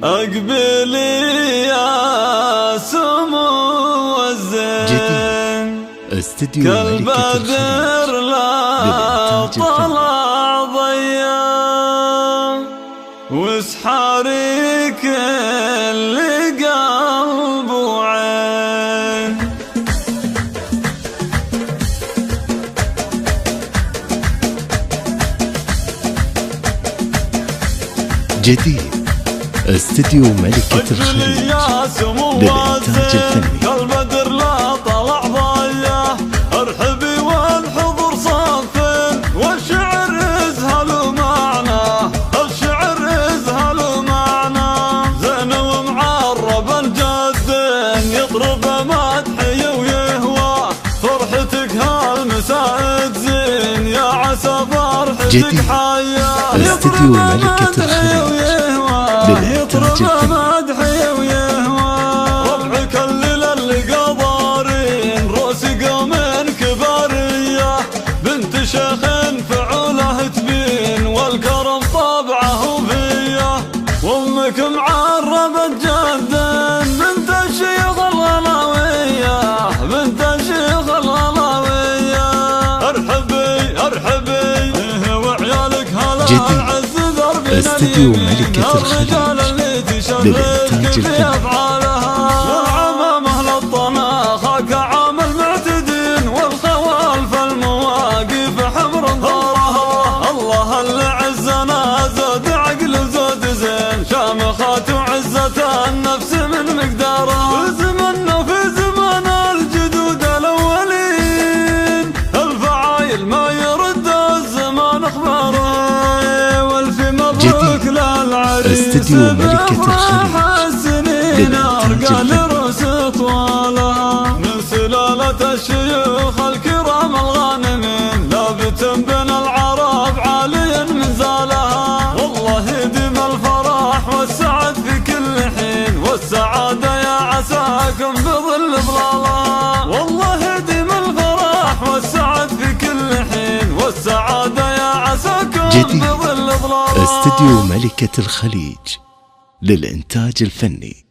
اقبلي يا سمو الزين استديو كالبدر لا طلع ضيا واسحاري كل قلب وعين. جديد استديو ملكة الخليج للإنتاج الفني. كالبدر لا طلع ضيا ارحبي والحضور صافين والشعر يزهل معنا الشعر يزهل معنا زين ومعرب الجدين يضرب مدحي ويهوى فرحتك هالمساء تزين يا عسى فرحتك حيا استديو ملكة الخليج يطرب مدحي ويهوى ربعك الليلة اللي قضارين روس قومين كبارية بنت شيخ فعوله تبين والكرم طبعه فيه وامك معربة جدين بنت الشيخ الغلاوية بنت الشيخ الغلاوية ارحبي ارحبي وعيالك هلا عز دربنا استديو ملكة الخليج للإنتاج الفني. والعمامة للطناخة كعام المعتدين والخوالف المواقف حبر ظهرها الله اللي عزنا زود عقل زود زين شامخات وعزة النفس من مقدارها في زمننا في زمن الجدود الأولين الفعايل ما يرد الزمان أخباره والف مبروك للعريس استديو ملكة الخليج أرقى لرؤوس طوالها من سلالة الشيوخ الكرام الغانمين لابت بين العرب عاليا من زالها والله يديم الفرح والسعد في كل حين والسعادة يا عساكم بظل ظلالها والله يديم الفرح والسعد في كل حين والسعادة يا عساكم بظل ظلالها. استديو ملكة الخليج للإنتاج الفني.